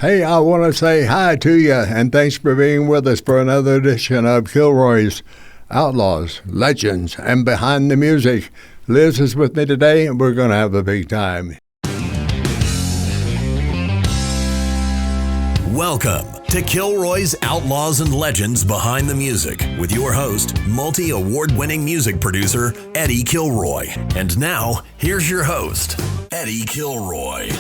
Hey, I want to say hi to you, and thanks for being with us for another edition of Kilroy's Outlaws, Legends, and Behind the Music. Liz is with me today, and we're going to have a big time. Welcome to Kilroy's Outlaws and Legends Behind the Music with your host, multi-award-winning music producer, Eddie Kilroy. And now, here's your host, Eddie Kilroy.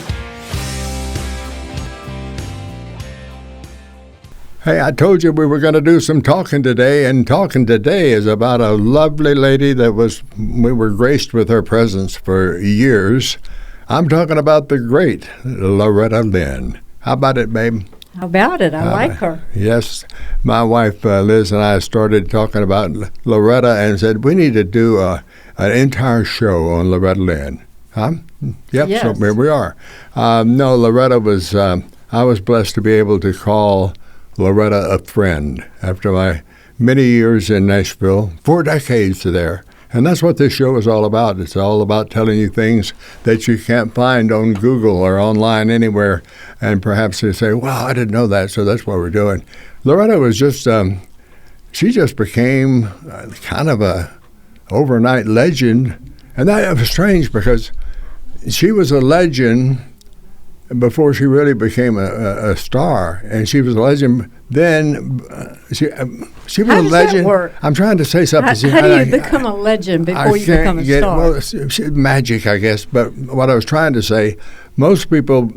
Hey, I told you we were going to do some talking today, and talking today is about a lovely lady that we were graced with her presence for years. I'm talking about the great Loretta Lynn. How about it, babe? How about it? I like her. Yes. My wife, Liz, and I started talking about Loretta and said, we need to do an entire show on Loretta Lynn. Huh? Yep, yes. So here we are. No, Loretta was, I was blessed to be able to call Loretta a friend after my many years in Nashville, 4 decades there. And that's what this show is all about. It's all about telling you things that you can't find on Google or online anywhere. And perhaps you say, wow, I didn't know that, so that's what we're doing. Loretta was just, she just became kind of a overnight legend. And that was strange because she was a legend before she really became a star, and she was a legend. Then she was a legend. That work? I'm trying to say something. How do you become a legend before you become a star? Well, magic, I guess. But what I was trying to say, most people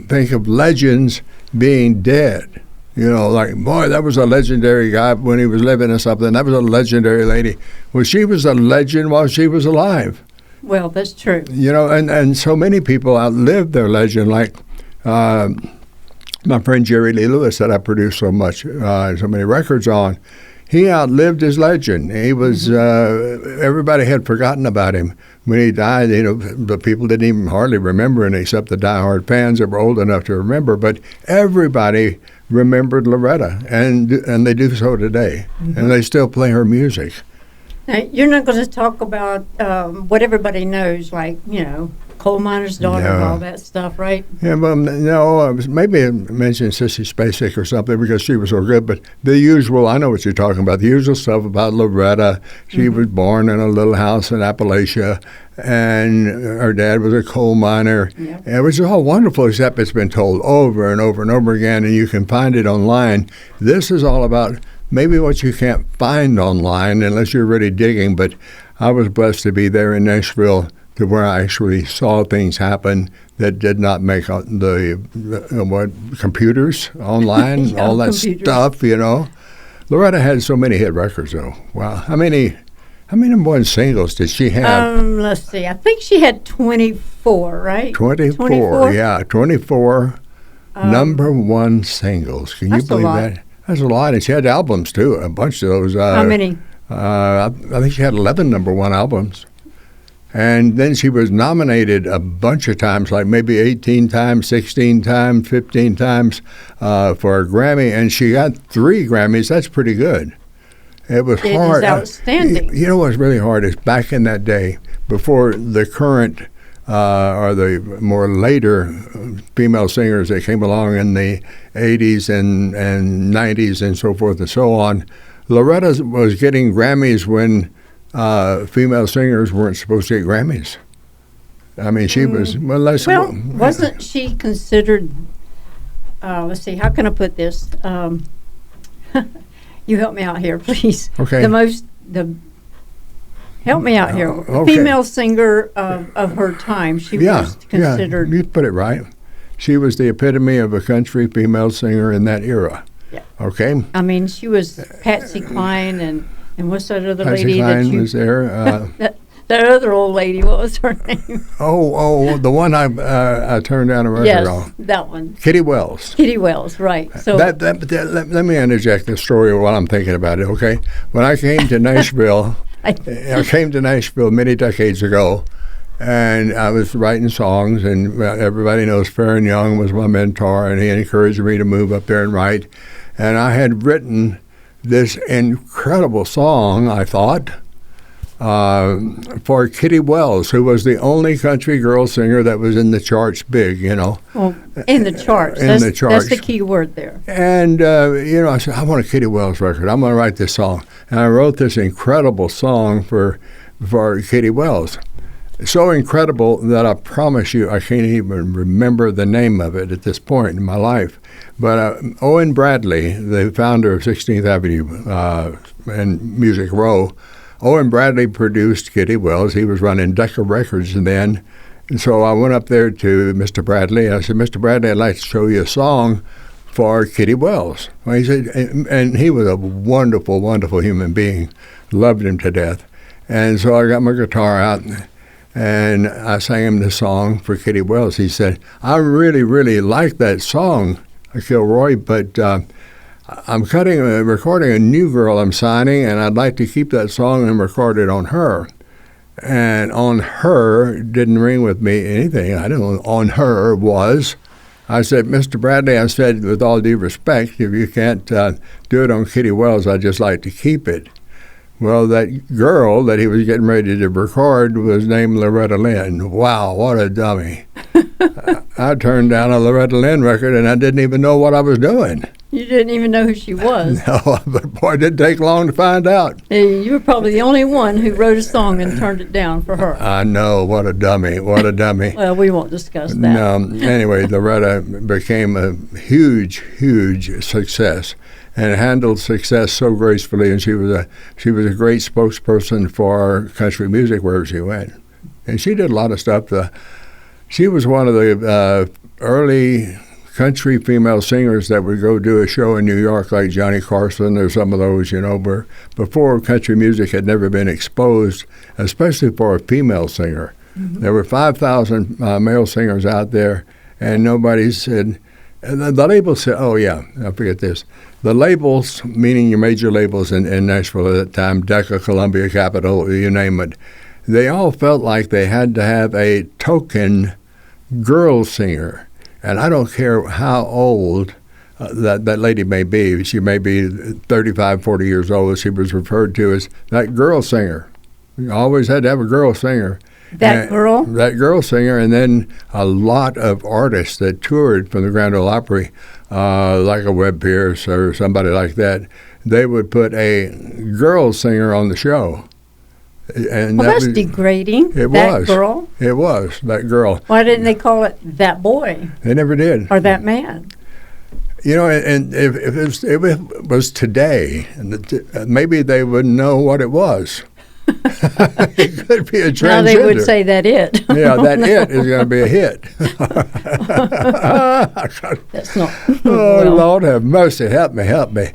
think of legends being dead. You know, like, boy, that was a legendary guy when he was living or something. That was a legendary lady. Well, she was a legend while she was alive. Well, that's true. You know, and so many people outlived their legend, like my friend Jerry Lee Lewis that I produced so many records on. He outlived his legend. He was, everybody had forgotten about him. When he died, you know, the people didn't even hardly remember him except the diehard fans that were old enough to remember. But everybody remembered Loretta, and they do so today. And they still play her music. Now, you're not going to talk about what everybody knows, like, you know, coal miner's daughter and all that stuff, right? Yeah, well, no, maybe I mentioned Sissy Spacek or something because she was so good, but the usual, I know what you're talking about, the usual stuff about Loretta. She was born in a little house in Appalachia, and her dad was a coal miner. Yep. And it was all wonderful, except it's been told over and over and over again, and you can find it online. This is all about maybe what you can't find online unless you're really digging, but I was blessed to be there in Nashville to where I actually saw things happen that did not make the computers online, yeah, all that stuff, you know. Loretta had so many hit records, though. Wow. How many number one singles did she have? Let's see. I think she had 24, right? 24, yeah. 24 number one singles. Can you believe that? That's a lot. And she had albums, too, a bunch of those. How many? I think she had 11 number one albums. And then she was nominated a bunch of times, like maybe 18 times, 16 times, 15 times for a Grammy. And she got 3 Grammys. That's pretty good. It was hard. It is outstanding. You know what's really hard is back in that day, before the current or the more later female singers that came along in the 80s and 90s and so forth and so on, Loretta was getting Grammys when female singers weren't supposed to get Grammys. I mean, she was, wasn't she considered, let's see, how can I put this? You help me out here, please. Okay. Help me out here. Okay. Female singer of her time. She was considered. Yeah, you put it right. She was the epitome of a country female singer in that era. Yeah. Okay. I mean, she was Patsy Cline and what's that other Patsy lady Cline that you was there. that other old lady. What was her name? Oh, the one I turned down a record on. Yes, that one. Kitty Wells. Kitty Wells, right. So let me interject the story while I'm thinking about it. Okay, when I came to Nashville. I came to Nashville many decades ago, and I was writing songs, and everybody knows Farron Young was my mentor, and he encouraged me to move up there and write. And I had written this incredible song, I thought, for Kitty Wells, who was the only country girl singer that was in the charts big, Well, in the charts. That's the key word there. And, I said, I want a Kitty Wells record. I'm going to write this song. And I wrote this incredible song for Kitty Wells. So incredible that I promise you I can't even remember the name of it at this point in my life. But Owen Bradley, the founder of 16th Avenue and Music Row, Owen Bradley produced Kitty Wells. He was running Decca Records then. And so I went up there to Mr. Bradley. I said, Mr. Bradley, I'd like to show you a song for Kitty Wells. Well, he said, and he was a wonderful, wonderful human being. Loved him to death. And so I got my guitar out, and I sang him the song for Kitty Wells. He said, I really, really like that song, Kilroy, but I'm recording a new girl I'm signing, and I'd like to keep that song and record it on her. And on her didn't ring with me anything. I don't know what on her was. I said, Mr. Bradley, I said, with all due respect, if you can't do it on Kitty Wells, I'd just like to keep it. Well, that girl that he was getting ready to record was named Loretta Lynn. Wow, what a dummy. I turned down a Loretta Lynn record, and I didn't even know what I was doing. You didn't even know who she was. No, but boy, it didn't take long to find out. You were probably the only one who wrote a song and turned it down for her. I know, what a dummy, what a dummy. Well, we won't discuss that. No, anyway, Loretta became a huge, huge success and handled success so gracefully, and she was a great spokesperson for country music wherever she went. And she did a lot of stuff. She was one of the early country female singers that would go do a show in New York, like Johnny Carson or some of those, where before country music had never been exposed, especially for a female singer. Mm-hmm. There were 5,000 male singers out there, and nobody said, the labels said, oh yeah, I forget this. The labels, meaning your major labels in Nashville at that time, Decca, Columbia, Capitol, you name it, they all felt like they had to have a token girl singer. And I don't care how old that lady may be. She may be 35, 40 years old. She was referred to as that girl singer. You always had to have a girl singer. That girl singer. And then a lot of artists that toured from the Grand Ole Opry, like a Webb Pierce or somebody like that, they would put a girl singer on the show. And that's degrading. It was. Girl? It was, that girl. Why didn't they call it that boy? They never did. Or that man? And if it was today, maybe they wouldn't know what it was. It could be a transgender. Now they would say that it. Yeah, that it is going to be a hit. That's not. Oh, well. Lord have mercy. Help me.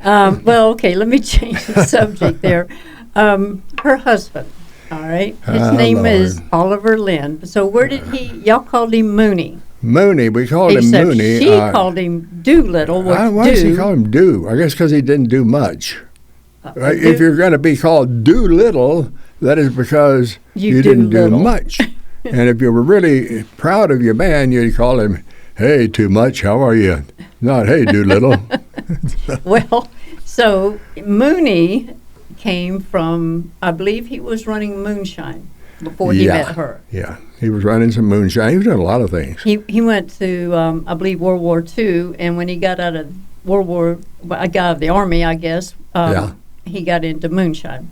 Well, okay, let me change the subject there. Her husband, all right? His name is Oliver Lynn. So where did y'all called him Mooney. Mooney, we called him Mooney. She called him Doolittle. Why does he call him Do? I guess because he didn't do much. If you're going to be called Doolittle, that is because you didn't do much. And if you were really proud of your man, you'd call him, hey, too much, how are you? Not, hey, Doolittle. Well, so Mooney came from, I believe he was running moonshine before he met her. Yeah, he was running some moonshine. He was doing a lot of things. He went to, I believe, World War II, and when he got out of got out of the Army, I guess, he got into moonshine.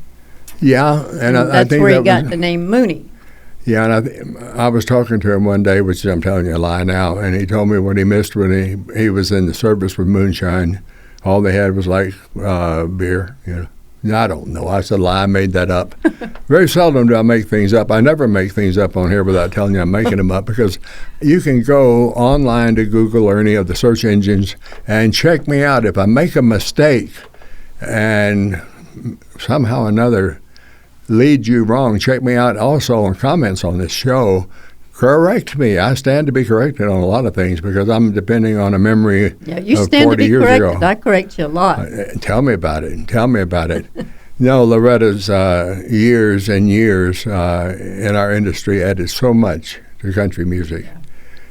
Yeah, and I think where he got the name Mooney. Yeah, and I was talking to him one day, which I'm telling you a lie now, and he told me what he missed when he was in the service with moonshine. All they had was like beer, I don't know. I said, lie. I made that up. Very seldom do I make things up. I never make things up on here without telling you I'm making them up, because you can go online to Google or any of the search engines and check me out. If I make a mistake and somehow or another lead you wrong, check me out also on comments on this show. Correct me. I stand to be corrected on a lot of things because I'm depending on a memory of 40 years ago. You stand to be corrected. I correct you a lot. Tell me about it. No, Loretta's years and years in our industry added so much to country music. Yeah.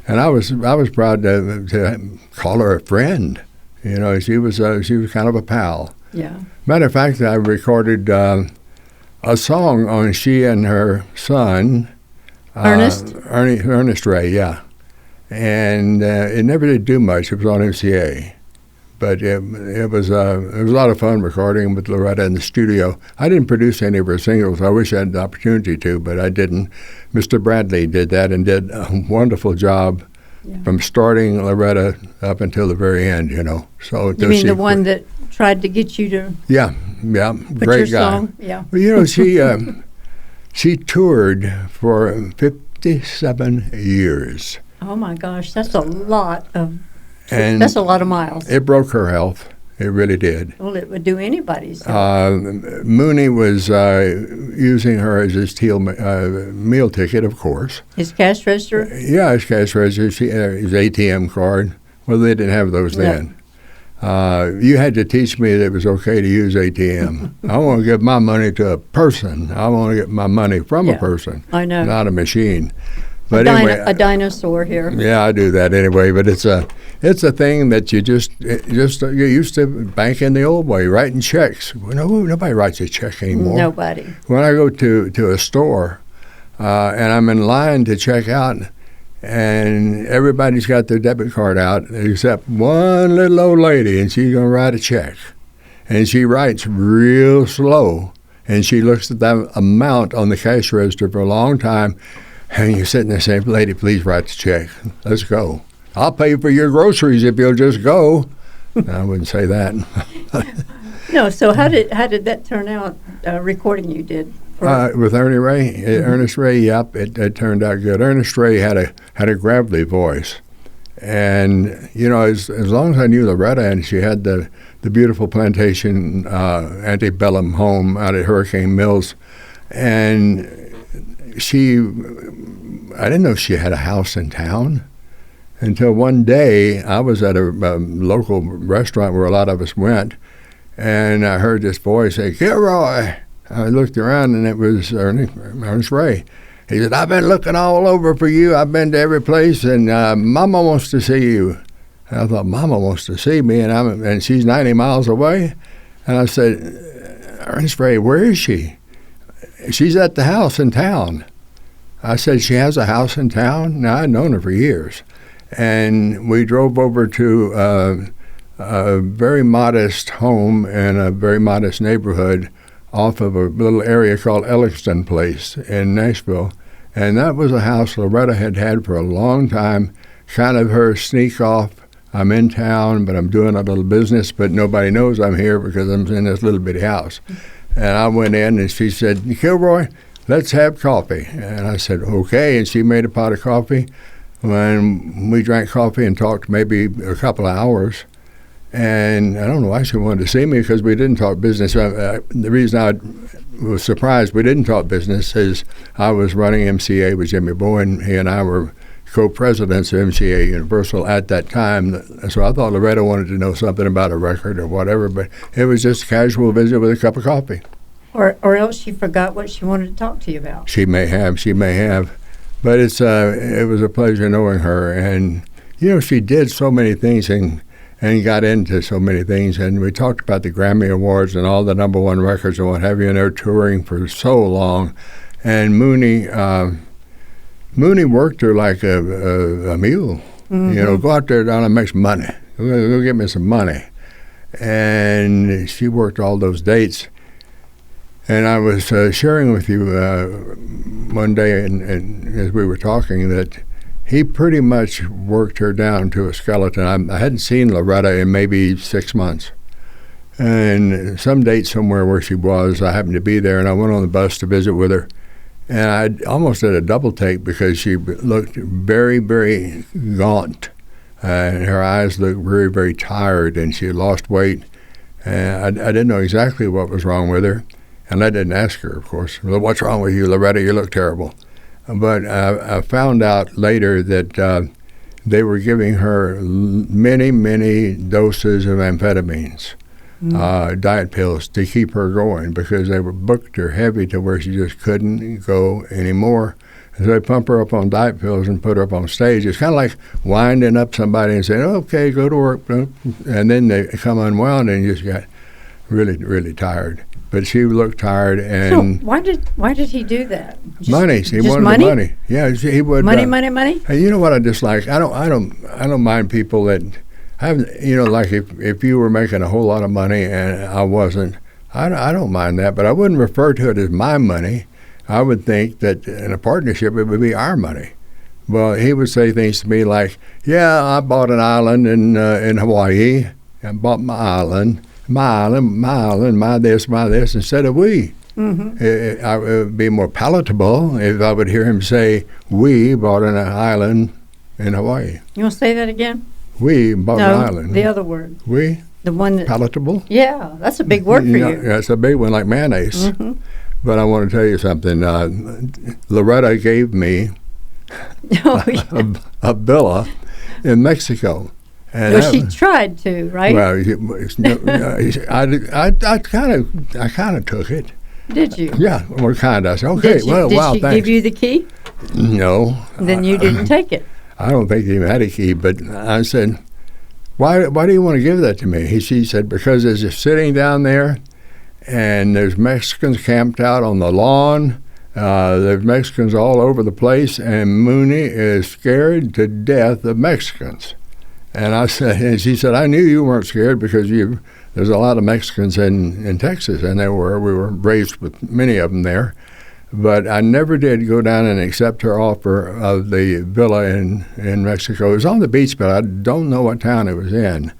And I was proud to call her a friend. She was kind of a pal. Yeah. Matter of fact, I recorded a song on she and her son. Ernest Ray, yeah. And it never did do much. It was on MCA. But it was a lot of fun recording with Loretta in the studio. I didn't produce any of her singles. I wish I had the opportunity to, but I didn't. Mr. Bradley did that and did a wonderful job from starting Loretta up until the very end, you know. So you mean the one that tried to get you to put your great guy. song? Yeah. Well, you know, she toured for 57 years. Oh my gosh, that's a lot of miles. It broke her health. It really did. Well, it would do anybody's health. Mooney was using her as his meal ticket, of course. His cash register? Yeah, his cash register, his ATM card. Well, they didn't have those then. You had to teach me that it was okay to use ATM. I want to give my money to a person. I want to get my money from a person. I know. Not a machine. But anyway, a dinosaur here. Yeah, I do that anyway. But it's a thing that you you used to bank in the old way, writing checks. Well, nobody writes a check anymore. Nobody. When I go to a store and I'm in line to check out, and everybody's got their debit card out except one little old lady, and she's gonna write a check, and she writes real slow, and she looks at that amount on the cash register for a long time. And you're sitting there saying, lady, please write the check. Let's go. I'll pay for your groceries if you'll just go. I wouldn't say that. No, so how did that turn out, recording you did? With Ernie Ray? Ernest Ray, yep, it turned out good. Ernest Ray had a gravelly voice. And, you know, as long as I knew Loretta, and she had the beautiful plantation antebellum home out at Hurricane Mills, and I didn't know she had a house in town until one day I was at a local restaurant where a lot of us went, and I heard this voice say, Kilroy. I looked around, and it was Ernest Ray. He said, I've been looking all over for you. I've been to every place, and Mama wants to see you. And I thought, Mama wants to see me, and she's 90 miles away? And I said, Ernest Ray, where is she? She's at the house in town. I said, she has a house in town? Now, I'd known her for years. And we drove over to a very modest home in a very modest neighborhood off of a little area called Elliston Place in Nashville. And that was a house Loretta had for a long time, kind of her sneak off. I'm in town, but I'm doing a little business, but nobody knows I'm here because I'm in this little bitty house. And I went in, and she said, Kilroy, let's have coffee. And I said, okay. And she made a pot of coffee. And we drank coffee and talked maybe a couple of hours. And I don't know why she wanted to see me, because we didn't talk business. The reason I was surprised we didn't talk business is I was running MCA with Jimmy Bowen. He and I were co-presidents of MCA Universal at that time. So I thought Loretta wanted to know something about a record or whatever, but it was just a casual visit with a cup of coffee. Or else she forgot what she wanted to talk to you about. She may have. But it was a pleasure knowing her. And, you know, she did so many things and got into so many things. And we talked about the Grammy Awards and all the #1 records and what have you, and they're touring for so long. And Mooney worked her like a mule. Mm-hmm. You know, go out there, Donna, and make some money. Go get me some money. And she worked all those dates. And I was sharing with you one day, and as we were talking, that he pretty much worked her down to a skeleton. I hadn't seen Loretta in maybe 6 months. And some date somewhere where she was, I happened to be there, and I went on the bus to visit with her. And I almost did a double take because she looked very, very gaunt. And her eyes looked very, very tired, and she had lost weight. And I didn't know exactly what was wrong with her. And I didn't ask her, of course. Well, what's wrong with you, Loretta? You look terrible. But I found out later that they were giving her many, many doses of amphetamines, diet pills, to keep her going, because they were booked her heavy to where she just couldn't go anymore. So they pump her up on diet pills and put her up on stage. It's kind of like winding up somebody and saying, okay, go to work. And then they come unwound and you just got really, really tired. but she looked tired. And so why did he do that? Money. He wanted money? the money. Yeah, he would. Money. Hey, you know what I dislike? I don't mind people that have, like if you were making a whole lot of money and I wasn't, I don't mind that, but I wouldn't refer to it as my money. I would think that in a partnership it would be our money. Well, he would say things to me like, "Yeah, I bought an island in Hawaii. I bought my island, my this," instead of we. Mm-hmm. It would be more palatable if I would hear him say, "We bought an island in Hawaii." You want to say that again? We bought an island. The other word. We? The one that... Palatable? Yeah, that's a big word for you. Yeah, it's a big one, like mayonnaise. Mm-hmm. But I want to tell you something. Loretta gave me a villa in Mexico. And well, she tried to, right? Well, I kind of took it. Did you? Yeah, well, kind of. I said, okay, did wow, she thanks. give you the key? No. Then you didn't take it. I don't think he even had a key, but I said, why do you want to give that to me? She said, because there's sitting down there, and there's Mexicans camped out on the lawn. There's Mexicans all over the place, and Mooney is scared to death of Mexicans. And she said, I knew you weren't scared because there's a lot of Mexicans in Texas, and we were raised with many of them there. But I never did go down and accept her offer of the villa in Mexico. It was on the beach, but I don't know what town it was in.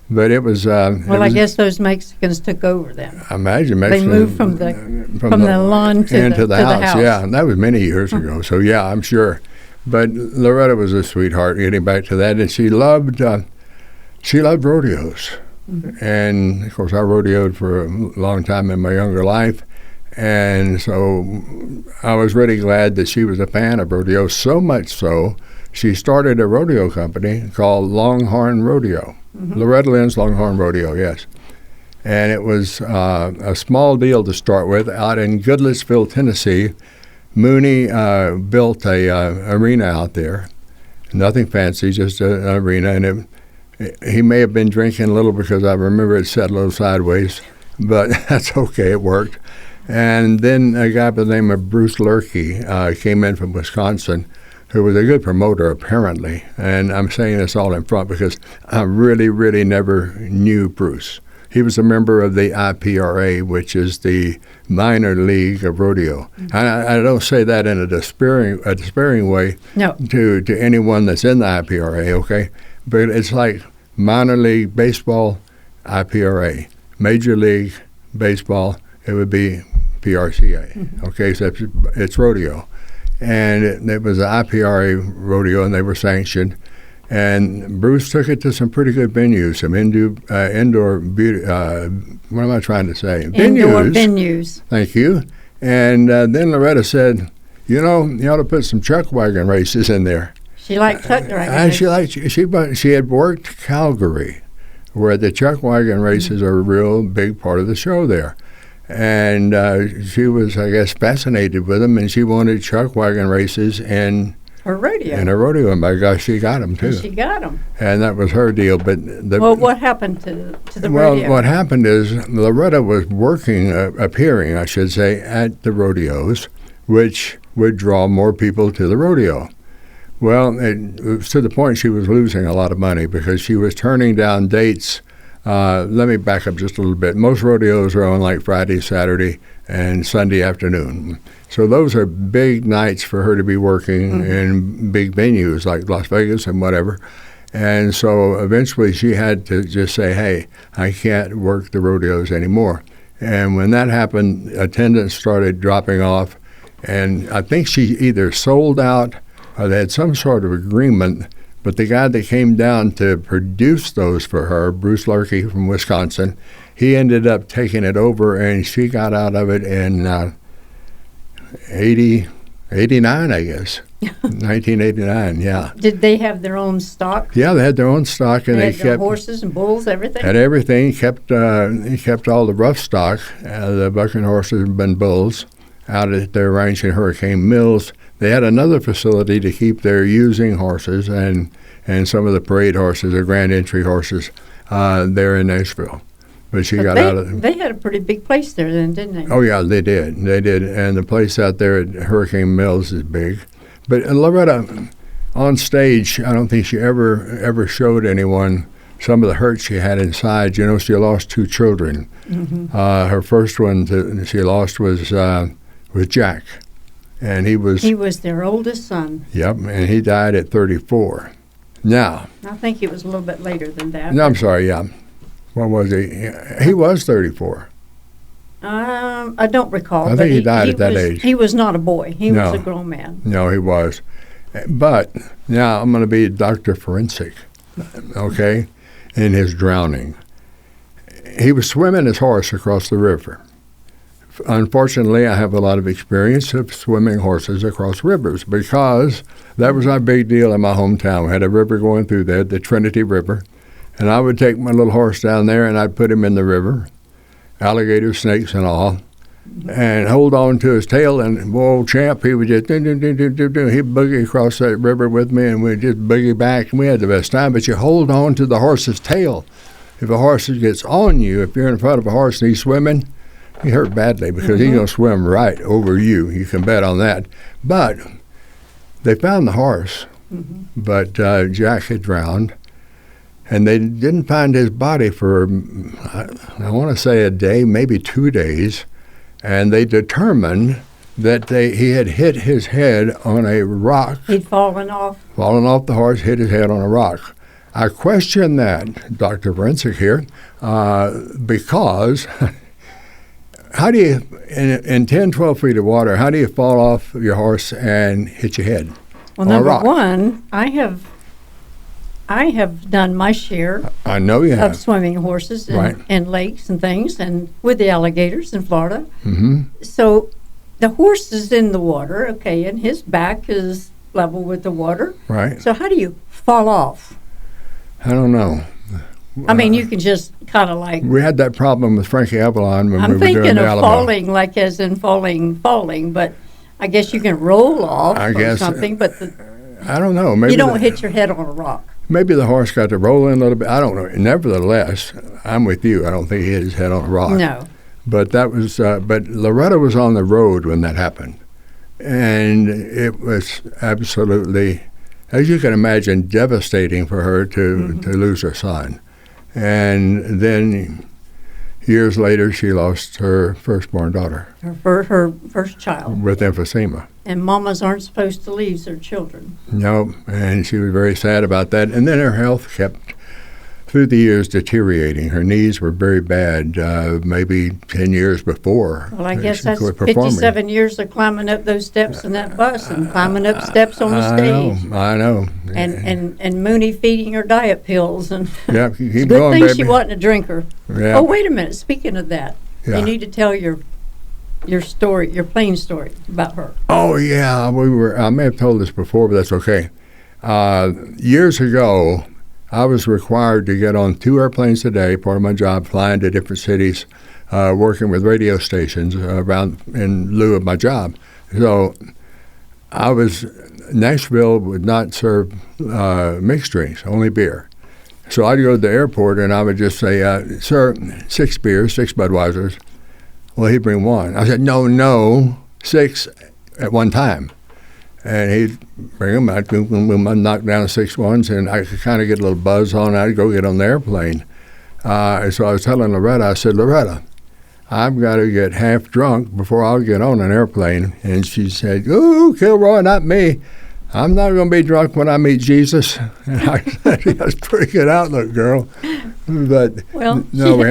But it was... I guess those Mexicans took over then. I imagine Mexicans... They moved from the lawn to the house. Yeah, and that was many years ago. So, yeah, I'm sure. But Loretta was a sweetheart, getting back to that. And she loved rodeos. Mm-hmm. And, of course, I rodeoed for a long time in my younger life. And so I was really glad that she was a fan of rodeo, so much so she started a rodeo company called Longhorn Rodeo. Mm-hmm. Loretta Lynn's Longhorn Rodeo, yes. And it was a small deal to start with. Out in Goodlettsville, Tennessee, Mooney built a arena out there. Nothing fancy, just an arena. And he may have been drinking a little because I remember it sat a little sideways, but that's okay, it worked. And then a guy by the name of Bruce Lurkey came in from Wisconsin, who was a good promoter, apparently. And I'm saying this all in front because I really, really never knew Bruce. He was a member of the IPRA, which is the minor league of rodeo. Mm-hmm. I don't say that in a despairing way to anyone that's in the IPRA, okay? But it's like minor league baseball, IPRA. Major league baseball, it would be PRCA. Mm-hmm. Okay, so it's rodeo. And it was an IPRA rodeo, and they were sanctioned. And Bruce took it to some pretty good venues, some indoor beauty, what am I trying to say? Indoor venues. Thank you. And then Loretta said, you ought to put some chuck wagon races in there. She liked chuck wagon races. She had worked Calgary, where the chuck wagon races are a real big part of the show there. And she was, I guess, fascinated with them, and she wanted chuck wagon races in her rodeo. In a rodeo, and by gosh, she got them too. And she got them. And that was her deal. But what happened to the rodeo? Well, what happened is Loretta was appearing, I should say, at the rodeos, which would draw more people to the rodeo. Well, it was to the point she was losing a lot of money because she was turning down dates. Let me back up just a little bit. Most rodeos are on like Friday, Saturday, and Sunday afternoon. So those are big nights for her to be working in big venues like Las Vegas and whatever. And so eventually she had to just say, hey, I can't work the rodeos anymore. And when that happened, attendance started dropping off. And I think she either sold out or they had some sort of agreement. But the guy that came down to produce those for her, Bruce Lurkey from Wisconsin, he ended up taking it over, and she got out of it in 89, I guess. 1989, yeah. Did they have their own stock? Yeah, they had their own stock, and they kept horses and bulls, everything. Had everything. Kept all the rough stock, the bucking horses and bulls, out at their ranch in Hurricane Mills. They had another facility to keep their using horses and some of the parade horses, the grand entry horses, there in Nashville. but she But got out of. They had a pretty big place there then, didn't they? Oh yeah, they did. They did, and the place out there at Hurricane Mills is big. But Loretta, on stage, I don't think she ever showed anyone some of the hurt she had inside. You know, she lost 2 children. Mm-hmm. Her first one she lost was Jack, and he was their oldest son. Yep, and he died at 34. Now, I think it was a little bit later than that. no, I'm sorry. Yeah, what was he? He was 34. I don't recall. I think he died at that age. He was not a boy. He No. was a grown man. No, he was. But now I'm going to be Dr. Forensic, okay, in his drowning. He was swimming his horse across the river. Unfortunately, I have a lot of experience of swimming horses across rivers because that was our big deal in my hometown. We had a river going through there, the Trinity River, and I would take my little horse down there and I'd put him in the river, alligators, snakes, and all, and hold on to his tail, and old champ, he would just he'd boogie across that river with me, and we'd just boogie back, and we had the best time. But you hold on to the horse's tail. If a horse gets on you, if you're in front of a horse and he's swimming, he hurt badly because he's going to swim right over you. You can bet on that. But they found the horse, but Jack had drowned, and they didn't find his body for, I want to say a day, maybe 2 days, and they determined that he had hit his head on a rock. He'd fallen off. Fallen off the horse, hit his head on a rock. I question that, Dr. Forensic here, because how do you, in 10, 12 feet of water, how do you fall off your horse and hit your head Well, on a number rock? one, I have done my share I know you of have. swimming horses and, Right. and lakes and things, and with the alligators in Florida. Mm-hmm. So the horse is in the water, okay, and his back is level with the water. Right. So how do you fall off? I don't know. I mean, you can just kind of like. We had that problem with Frankie Avalon when we I'm were doing thinking the of Alabama. falling, like as in falling, but I guess you can roll off I or guess, something, but I don't know. Maybe you don't hit your head on a rock. Maybe the horse got to roll in a little bit. I don't know. Nevertheless, I'm with you. I don't think he hit his head on a rock. No. But that was. But Loretta was on the road when that happened, and it was absolutely, as you can imagine, devastating for her to lose her son. And then years later, she lost her firstborn daughter Her first child. with emphysema. And mamas aren't supposed to leave their children. No, and she was very sad about that. And then her health kept, through the years, deteriorating. Her knees were very bad, maybe 10 years before. Well, I guess she that's quit performing. 57 years of climbing up those steps in that bus and climbing up steps on the stage. I know. And Mooney feeding her diet pills. And Yeah, it's keep a good going, thing baby. she wasn't a drinker. Yeah. Oh, wait a minute. Speaking of that, Yeah. you need to tell your story, your plane story about her. Oh, yeah. I may have told this before, but that's okay. Years ago, I was required to get on 2 airplanes a day, part of my job, flying to different cities, working with radio stations around in lieu of my job. So Nashville would not serve mixed drinks, only beer. So I'd go to the airport and I would just say, sir, 6 beers, 6 Budweisers. Well, he'd bring 1. I said, no, 6 at one time. And he'd bring them. I'd knock down 6 ones, and I could kind of get a little buzz on. I'd go get on the airplane. So I was telling Loretta, I said, Loretta, I've got to get half drunk before I'll get on an airplane. And she said, ooh, Kilroy, not me. I'm not going to be drunk when I meet Jesus. And I said, that's a pretty good outlook, girl. But Well, no,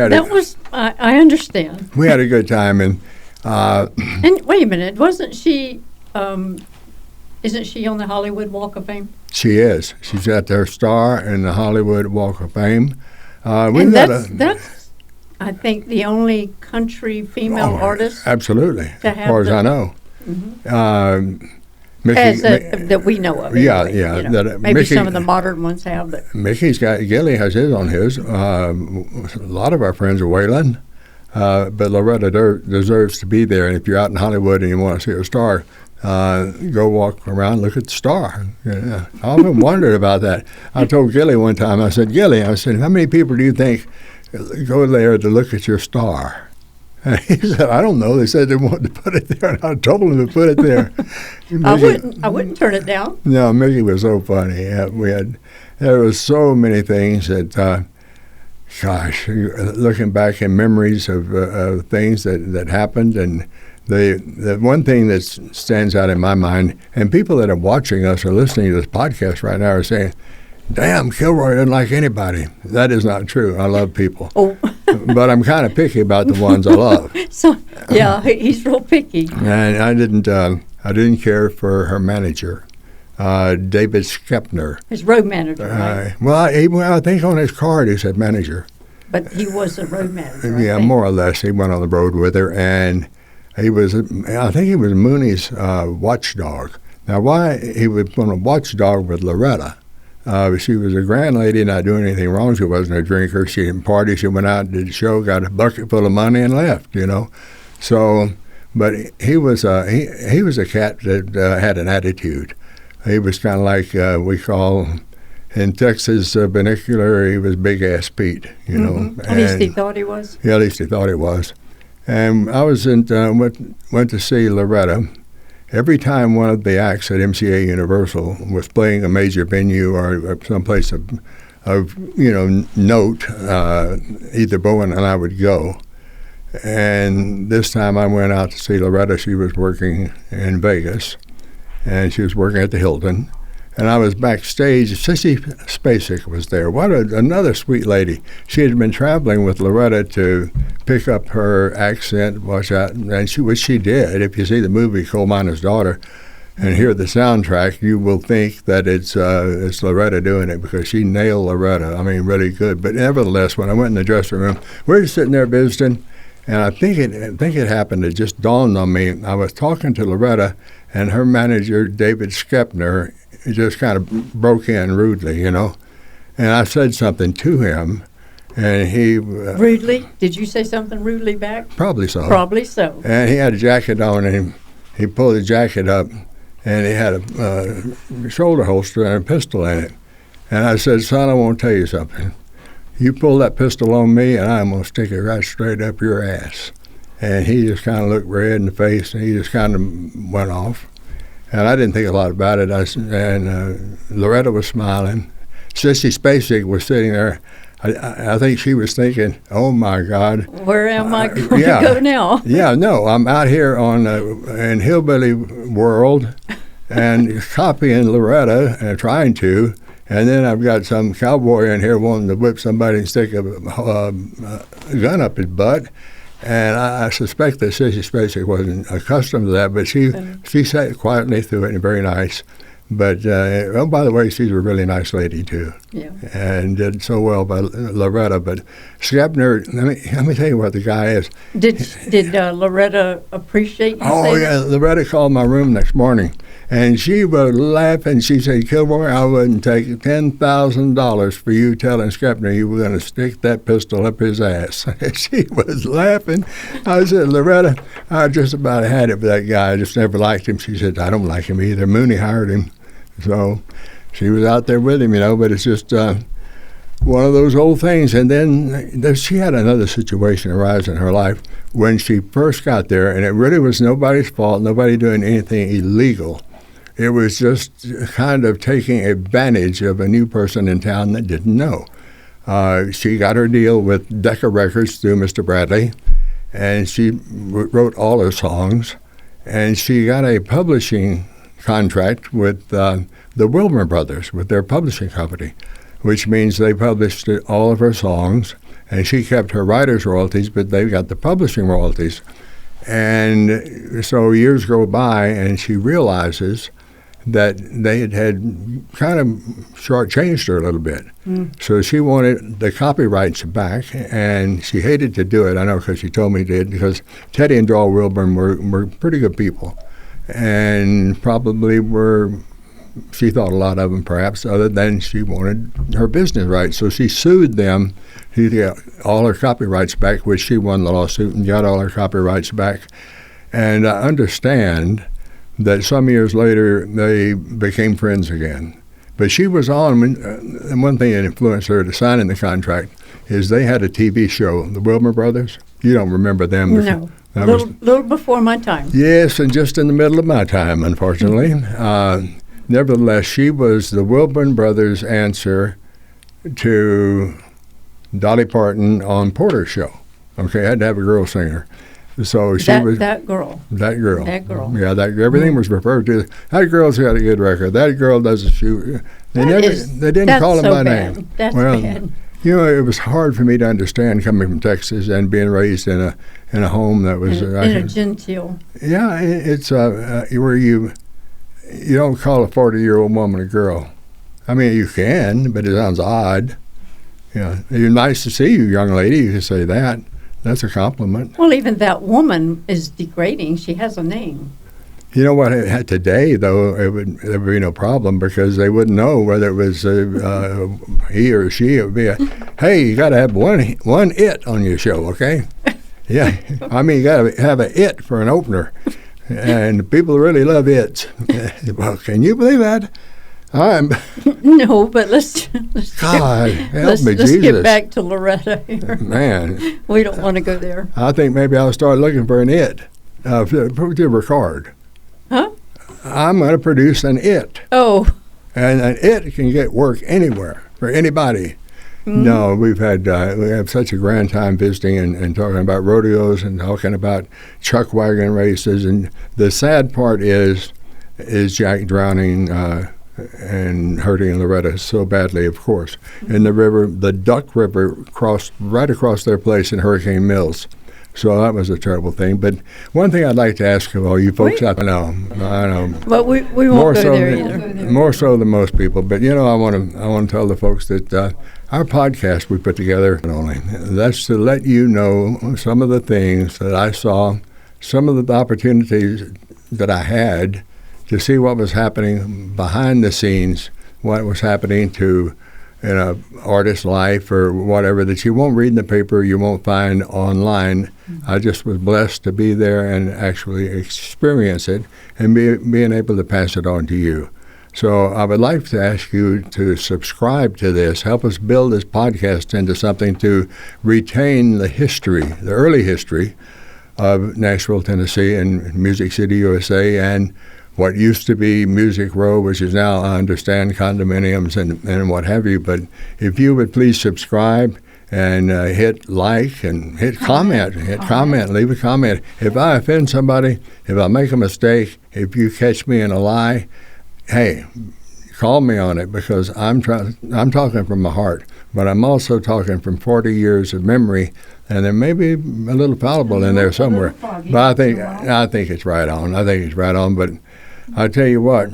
I understand. we had a good time. And And wait a minute, wasn't she, isn't she on the Hollywood Walk of Fame? she is. She's got her star in the Hollywood Walk of Fame. And that's, I think, the only country female artist Absolutely, to as have far as the- I know. Mickey, that we know of. Yeah, anyway, yeah, you know. that, Maybe Mickey- some of the modern ones have, but Gilly has his on his. A lot of our friends are Wayland, but Loretta deserves to be there. And if you're out in Hollywood and you want to see her star, go walk around, look at the star. Yeah. I often wondered about that. I told Gilly one time, I said, Gilly, how many people do you think go there to look at your star? And he said, I don't know. They said they wanted to put it there, and I told them to put it there. I wouldn't turn it down. No, Mickey was so funny. There was so many things that, gosh, looking back in memories of things that happened, and the one thing that stands out in my mind, and people that are watching us or listening to this podcast right now are saying, damn, Kilroy doesn't like anybody. That is not true. I love people. Oh. But I'm kind of picky about the ones I love. So, yeah, he's real picky. And I didn't care for her manager, David Skepner. His road manager, right? I think on his card he said manager. But he was a road manager, Yeah, more or less. He went on the road with her, and I think he was Mooney's watchdog. Now, why he was on a watchdog with Loretta? She was a grand lady, not doing anything wrong. She wasn't a drinker. She didn't party. She went out, did a show, got a bucket full of money, and left. So, but he was a cat that had an attitude. He was kind of like we call in Texas vernacular. He was Big Ass Pete. At least he thought he was. Yeah, at least he thought he was. And I was went to see Loretta. Every time one of the acts at MCA Universal was playing a major venue or someplace of note, either Bowen and I would go. And this time I went out to see Loretta. She was working in Vegas, and she was working at the Hilton. And I was backstage. Sissy Spacek was there. Another sweet lady. She had been traveling with Loretta to pick up her accent, which she did. If you see the movie Coal Miner's Daughter and hear the soundtrack, you will think that it's Loretta doing it, because she nailed Loretta. I mean, really good. But nevertheless, when I went in the dressing room, we were sitting there visiting, and I think it happened. It just dawned on me. I was talking to Loretta, and her manager, David Skepner, just kind of broke in rudely, and I said something to him, and he... Rudely? Did you say something rudely back? Probably so. Probably so. And he had a jacket on, and he pulled the jacket up, and he had a shoulder holster and a pistol in it. And I said, son, I want to tell you something. You pull that pistol on me, and I'm going to stick it right straight up your ass. And he just kind of looked red in the face, and he just kind of went off. And I didn't think a lot about it. Loretta was smiling. Sissy Spacek was sitting there. I think she was thinking, oh, my God. Where am I going to go now? Yeah, no, I'm out here in Hillbilly World and copying Loretta and trying to. And then I've got some cowboy in here wanting to whip somebody and stick a gun up his butt. And I suspect that Sissy Spacek wasn't accustomed to that, but she sat quietly through it and very nice. But, by the way, she's a really nice lady, too. Yeah. And did so well by Loretta. But Skepner, let me tell you what the guy is. Did Loretta appreciate you? Oh, yeah. Loretta called my room next morning, and she was laughing. She said, Kilroy, I wouldn't take $10,000 for you telling Skepner you were going to stick that pistol up his ass. She was laughing. I said, Loretta, I just about had it with that guy. I just never liked him. She said, I don't like him either. Mooney hired him. So she was out there with him, but it's just one of those old things. And then she had another situation arise in her life when she first got there, and it really was nobody's fault, nobody doing anything illegal. It was just kind of taking advantage of a new person in town that didn't know. She got her deal with Decca Records through Mr. Bradley, and she wrote all her songs, and she got a publishing contract with the Wilmer Brothers, with their publishing company, which means they published all of her songs, and she kept her writer's royalties, but they got the publishing royalties. And so years go by, and she realizes that they had kind of shortchanged her a little bit. So she wanted the copyrights back, and she hated to do it. I know because she told me did, because Teddy and Doyle Wilburn were pretty good people, and probably she thought a lot of them perhaps, other than she wanted her business rights. So she sued them to get all her copyrights back, which she won the lawsuit and got all her copyrights back. And I understand that some years later they became friends again. But she was on, and one thing that influenced her to sign in the contract, is they had a TV show, the Wilmer Brothers. You don't remember them? No, a little before my time. Yes, and just in the middle of my time, unfortunately. Nevertheless, she was the Wilburn Brothers' answer to Dolly Parton on Porter's show. Okay, I had to have a girl singer. So she was that girl. That girl. That girl. Yeah, everything was referred to. That girl's got a good record. That girl doesn't shoot. They didn't call him by name. That's well, bad. You know, it was hard for me to understand coming from Texas and being raised in a home that was in a genteel. Yeah, it's where you don't call a 40-year-old woman a girl. I mean, you can, but it sounds odd. Yeah, you're nice to see you, young lady. You can say that. That's a compliment. Well, even that woman is degrading. She has a name. You know what? Today, though, there would be no problem because they wouldn't know whether it was he or she. It would be hey, you got to have one it on your show, okay? Yeah, I mean, you got to have an it for an opener, and people really love its. Well, can you believe that? No, but let's God, help me, let's Jesus. get back to Loretta here. Man, We don't want to go there. I think maybe I'll start looking for an it to record. Huh? I'm going to produce an it. Oh. And an it can get work anywhere for anybody. Mm. No, we have such a grand time visiting and talking about rodeos and talking about chuck wagon races. And the sad part is Jack drowning and hurting Loretta so badly, of course. In the river, the Duck River crossed right across their place in Hurricane Mills. So that was a terrible thing. But one thing I'd like to ask of all you folks, I know. But we won't go there either. More so than most people. But, you know, I want to tell the folks that our podcast we put together, that's to let you know some of the things that I saw, some of the opportunities that I had to see what was happening behind the scenes, what was happening to artist's life or whatever that you won't read in the paper, you won't find online. Mm-hmm. I just was blessed to be there and actually experience it and being able to pass it on to you. So I would like to ask you to subscribe to this, help us build this podcast into something to retain the history, the early history of Nashville, Tennessee and Music City, USA, and what used to be Music Row, which is now, I understand, condominiums and what have you. But if you would please subscribe and hit like and hit comment, leave a comment. If I offend somebody, if I make a mistake, if you catch me in a lie, hey, call me on it because I'm talking from my heart, but I'm also talking from 40 years of memory, and there may be a little fallible in there somewhere. But I think it's right on. But I tell you what,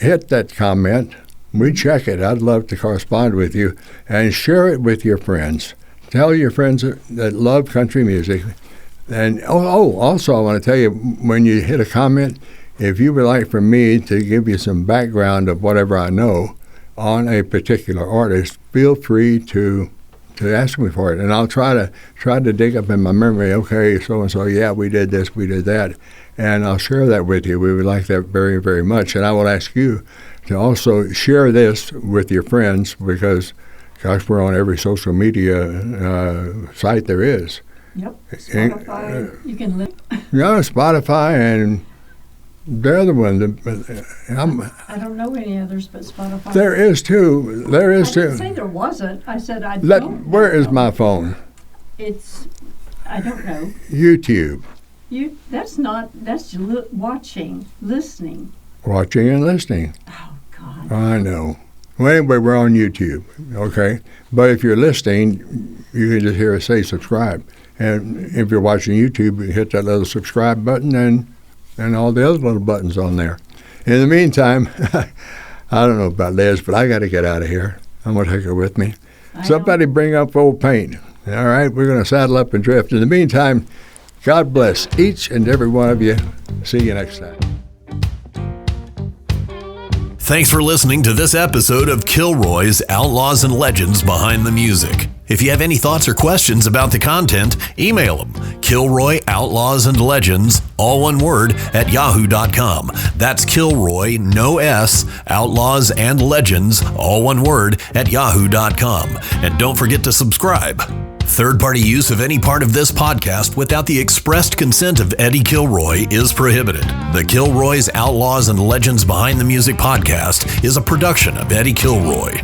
hit that comment. We check it. I'd love to correspond with you and share it with your friends. Tell your friends that love country music. And also I want to tell you, when you hit a comment, if you would like for me to give you some background of whatever I know on a particular artist, feel free to ask me for it. And I'll try to dig up in my memory, okay, so-and-so, yeah, we did this, we did that. And I'll share that with you. We would like that very, very much. And I will ask you to also share this with your friends because, gosh, we're on every social media site there is. Yep. Spotify, you can listen. Yeah, Spotify and the other one. I don't know any others but Spotify. There is too. I didn't say there wasn't. I said I don't. Where is my phone? I don't know. YouTube. That's watching, listening. Watching and listening. Oh, God. I know. Well, anyway, we're on YouTube, okay? But if you're listening, you can just hear us say subscribe. And if you're watching YouTube, you hit that little subscribe button and all the other little buttons on there. In the meantime, I don't know about Liz, but I got to get out of here. I'm going to take her with me. Somebody bring up old paint. All right, we're going to saddle up and drift. In the meantime, God bless each and every one of you. See you next time. Thanks for listening to this episode of Kilroy's Outlaws and Legends Behind the Music. If you have any thoughts or questions about the content, email them. Kilroy Outlaws and Legends, all one word, at yahoo.com. That's Kilroy, no S, Outlaws and Legends, all one word, at yahoo.com. And don't forget to subscribe. Third-party use of any part of this podcast without the expressed consent of Eddie Kilroy is prohibited. The Kilroy's Outlaws and Legends Behind the Music podcast is a production of Eddie Kilroy.